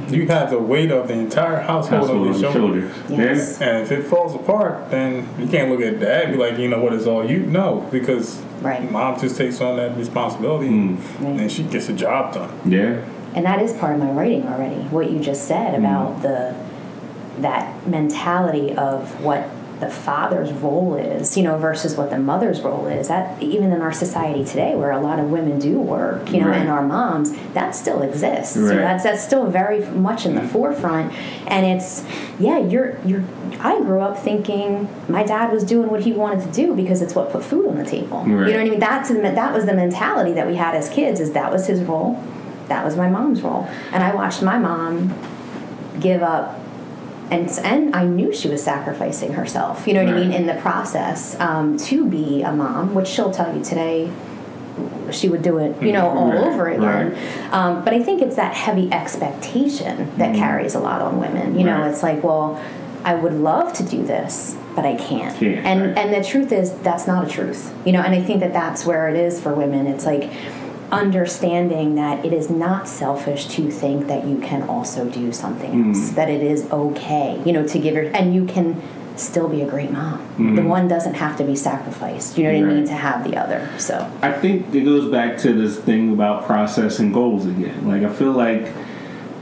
you have the weight of the entire household on your shoulders. Yes. And if it falls apart, then you can't look at dad and be like, what is all you know, because mom just takes on that responsibility and she gets the job done. Yeah. And that is part of my writing already. What you just said about that mentality of what the father's role is, versus what the mother's role is. That even in our society today, where a lot of women do work, and our moms, that still exists. Right. That's still very much in the forefront. And it's, I grew up thinking my dad was doing what he wanted to do because it's what put food on the table. Right. You know what I mean? That was the mentality that we had as kids. Is that was his role, that was my mom's role, and I watched my mom give up and I knew she was sacrificing herself, you know what I mean, in the process, to be a mom, which she'll tell you today she would do it, you know, all over again. But I think it's that heavy expectation that carries a lot on women. You know, it's like, well, I would love to do this, but I can't. And the truth is, that's not a truth. You know, and I think that that's where it is for women. It's like understanding that it is not selfish to think that you can also do something else, that it is okay, you know, to give your, and you can still be a great mom. The one doesn't have to be sacrificed, you know what I mean, to have the other. So I think it goes back to this thing about process and goals again. Like, I feel like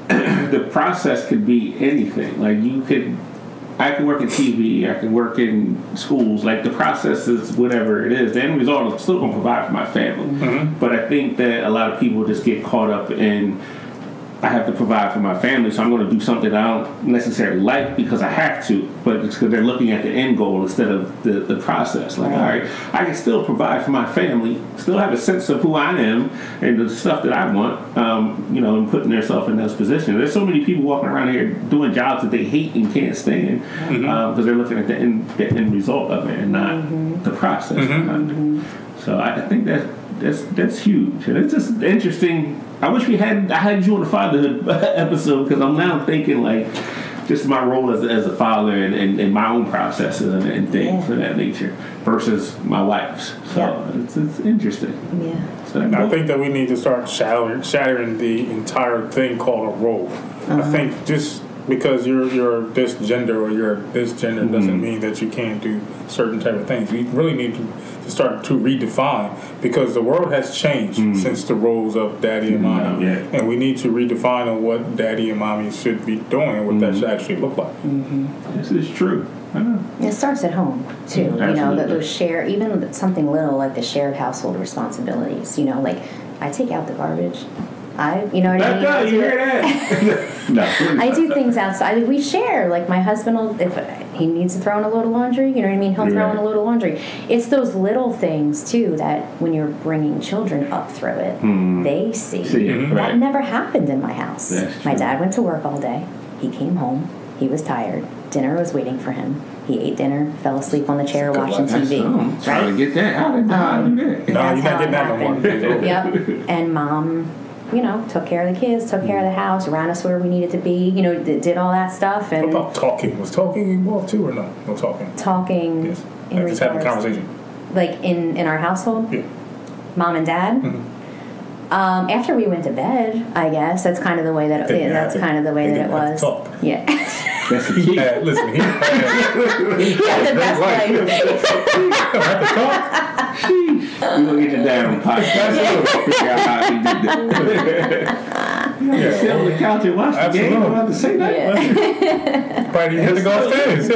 the process could be anything. Like, I can work in TV, I can work in schools. Like, the process is whatever it is. The end result, I'm still going to provide for my family. But I think that a lot of people just get caught up in, I have to provide for my family, so I'm going to do something I don't necessarily like because I have to, but it's because they're looking at the end goal instead of the process. Like, all right, I can still provide for my family, still have a sense of who I am and the stuff that I want, you know, and putting themselves in those positions. There's so many people walking around here doing jobs that they hate and can't stand because they're looking at the end result of it and not the process. So I think that's huge, and it's just interesting. I wish I had you on the fatherhood episode, because I'm now thinking like just my role as a father and my own processes and things of that nature versus my wife's. So it's interesting. Yeah. So I think that we need to start shattering the entire thing called a role. I think just because you're this gender or you're this gender doesn't mean that you can't do certain type of things. We really need to start to redefine, because the world has changed since the roles of daddy and mommy, and we need to redefine on what daddy and mommy should be doing and what that should actually look like. This is true. I know. It starts at home too. You know, that those even something little like the shared household responsibilities. You know, like I take out the garbage. You know what I mean? You hear that? No. I do things outside. We share. Like my husband will, if he needs to throw in a load of laundry, you know what I mean? He'll throw in a load of laundry. It's those little things too that when you're bringing children up through it, they see. That never happened in my house. My dad went to work all day. He came home. He was tired. Dinner was waiting for him. He ate dinner, fell asleep on the chair watching TV. Trying to get that. How did that? No, you're not getting that no more. Yep. And mom, you know, took care of the kids, took care of the house, ran us where we needed to be, you know, did all that stuff. And what about talking? Was talking involved too, or no? No talking. Talking. Yes. Just having a conversation. Like in our household. Yeah. Mom and dad. After we went to bed, I guess that's kind of the way that it was. Talk. Yeah. That's the key. Listen, he had the best life. Have to talk. We're going to get your dad on the podcast. Figure out how he did that. Sit on the couch and watch the game. You don't have to say that. Probably had to go upstairs.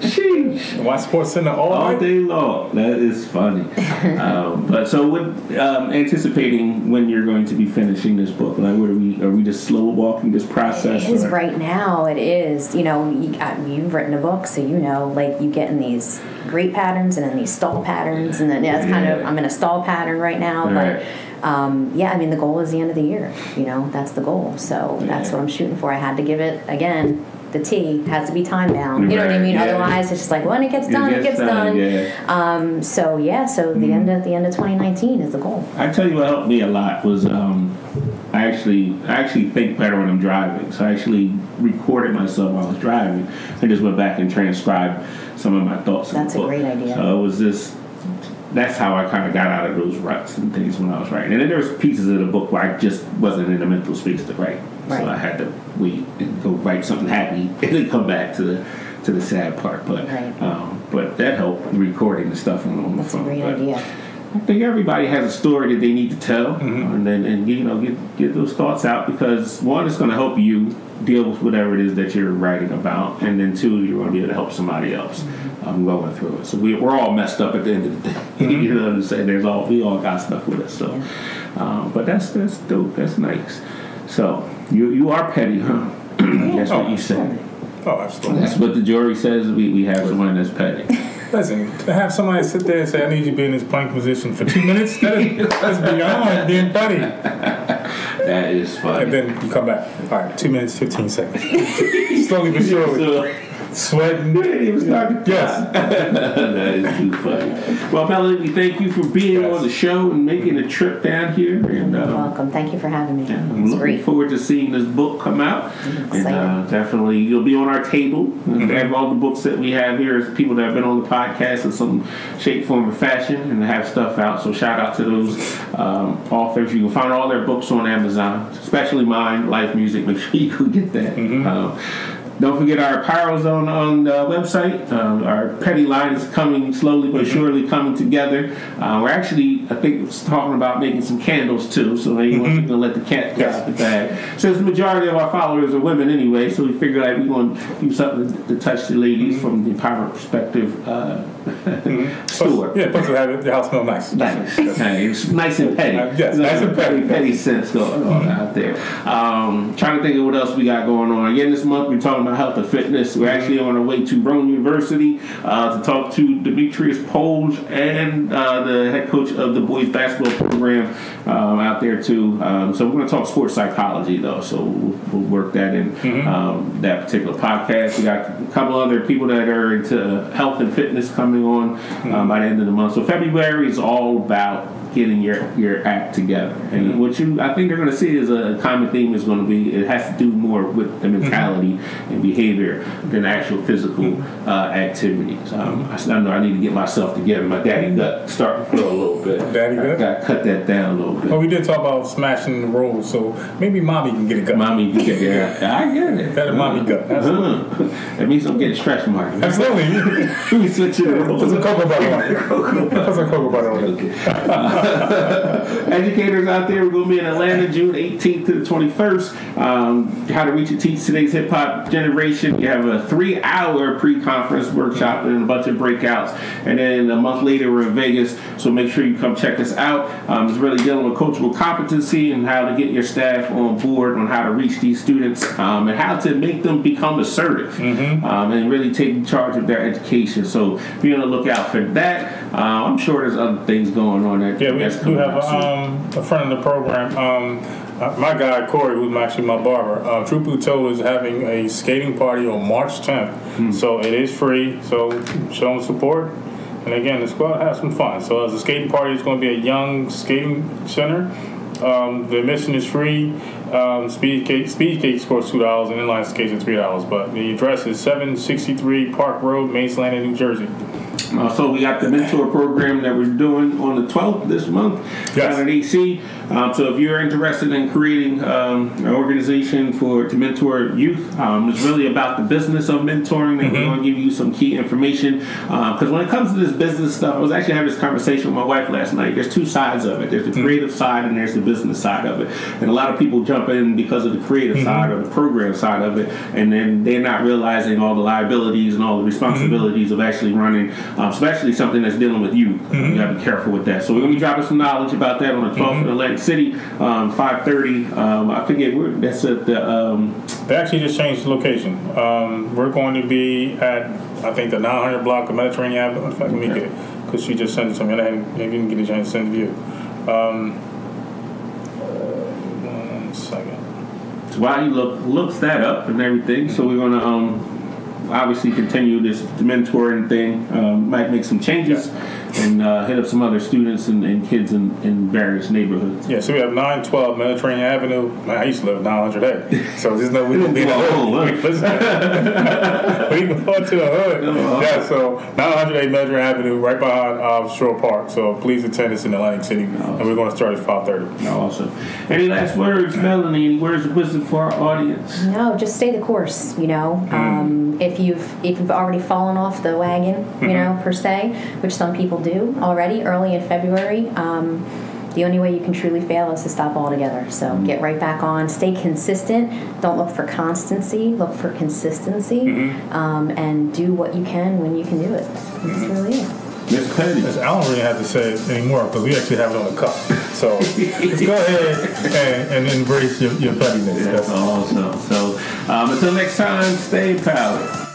Sheesh. Watch Sports Center all day long. That is funny. But so, what anticipating when you're going to be finishing this book? Like, what are we just slow walking this process? It is right now. It is. You know, you've written a book, so you know, like you get in these great patterns and then these stall patterns, and then that's kind of I'm in a stall pattern right now, but. I mean, the goal is the end of the year. You know, that's the goal. So that's what I'm shooting for. I had to give it, again, the T has to be time bound. You know what I mean? Otherwise, it's just like, when it gets done, it gets done. So the end of 2019 is the goal. I tell you what helped me a lot was I actually think better when I'm driving. So I actually recorded myself while I was driving. I just went back and transcribed some of my thoughts. That's a great idea. So it was just... That's how I kind of got out of those ruts and things when I was writing. And then there was pieces of the book where I just wasn't in the mental space to write. So I had to wait and go write something happy and then come back to the sad part. But that helped recording the stuff on the phone. That's a great idea. I think everybody has a story that they need to tell, and you know, get those thoughts out, because one, it's going to help you deal with whatever it is that you're writing about, and then two, you're going to be able to help somebody else going through it. So we're all messed up at the end of the day. You know what I'm saying? We all got stuff with us. So, but that's dope. That's nice. So you are petty, huh? That's what you say. Oh, absolutely. That's what the jury says. We have someone that's petty. Listen, to have somebody sit there and say, I need you to be in this plank position for 2 minutes, that's beyond being petty. That is funny. And then you come back. All right, 2 minutes, 15 seconds. Slowly but surely. Sweating. You didn't even start to Yes. That is too funny. Well, Melanie, thank you for being on the show and making a trip down here. And, You're welcome. Thank you for having me. Yeah, I'm looking forward to seeing this book come out. And definitely, you'll be on our table. And have all the books that we have here as people that have been on the podcast in some shape, form, or fashion, and have stuff out. So shout out to those authors. You can find all their books on Amazon, especially mine, Life Music. Make sure you can get that. Don't forget our apparels on the website. Our petty line is coming slowly but surely coming together. We're actually, I think, talking about making some candles too. So maybe we're going to let the cat get out the bag. Since the majority of our followers are women anyway, so we figured out we're going to do something to touch the ladies from the empowerment perspective store. Plus, plus have the house smell nice. Nice. It's nice and petty. Yes, nice and petty. Petty sense going on out there. Trying to think of what else we got going on. Again, this month we're talking about health and fitness. We're actually on our way to Rome University to talk to Demetrius Polge and the head coach of the boys basketball program out there too. So we're going to talk sports psychology though. So we'll work that in that particular podcast. We got a couple other people that are into health and fitness coming on by the end of the month. So February is all about getting your act together. And what I think they're going to see is a common theme is going to be it has to do more with the mentality and behavior than actual physical activities. I know I need to get myself together. My daddy gut starting to grow a little bit. Daddy gut? Got to cut that down a little bit. Well, we did talk about smashing the rolls, so maybe mommy can get a gut. Mommy can get it. I get it. That mommy gut. That means I'm getting stretch marks. Absolutely. We switch it around. Put some cocoa butter on it. Put some cocoa butter on it. Educators out there, we're going to be in Atlanta June 18th to the 21st. How to reach and teach today's hip hop generation. You have a 3-hour pre-conference workshop and a bunch of breakouts. And then a month later, we're in Vegas. So make sure you come check us out. It's really dealing with coachable competency and how to get your staff on board on how to reach these students and how to make them become assertive and really take charge of their education. So be on the lookout for that. I'm sure there's other things going on there. Yeah, we do have a friend of the program. My guy, Corey, who's actually my barber, True Blue Toe is having a skating party on March 10th. So it is free, so show them support. And again, the squad has some fun. So as a skating party, it's going to be a young skating center. The admission is free. Speed cake costs $2 and inline skates are $3. But the address is 763 Park Road, Mace Landing, New Jersey. So we got the mentor program that we're doing on the 12th this month down at AC. So if you're interested in creating an organization to mentor youth, it's really about the business of mentoring, and we're going to give you some key information. Because when it comes to this business stuff, I was actually having this conversation with my wife last night. There's two sides of it. There's the creative side and there's the business side of it. And a lot of people jump in because of the creative side or the program side of it, and then they're not realizing all the liabilities and all the responsibilities of actually running, especially something that's dealing with you. You got to be careful with that. So we're going to be dropping some knowledge about that on the 12th in Atlantic City, 5:30. I forget where that's at. They actually just changed the location. We're going to be at, I think, the 900 block of Mediterranean Avenue. In fact, let me get it because she just sent it to me and I didn't get a chance to send it to you. 1 second. So while he looks that up and everything, so we're going to obviously continue this mentoring thing. Might make some changes and hit up some other students and kids in various neighborhoods. Yeah, so we have 912 Mediterranean Avenue. Man, I used to live 900A, so just know we don't be in the hood. We go to the hood. Yeah, so 900A Mediterranean Avenue, right behind Shore Park. So please attend us in Atlantic City, and we're going to start at 5:30. Awesome. Any last words, Melanie? Any words of wisdom for our audience? No, just stay the course. You know, if you've already fallen off the wagon, you know, per se, which some people do already early in February, the only way you can truly fail is to stop altogether. So get right back on, stay consistent, don't look for constancy, look for consistency, and do what you can when you can do it. That's really it. Miss Petty. I don't really have to say it anymore because we actually have it on the cup. So just go ahead and embrace your pettiness. That's awesome. So until next time, stay empowered.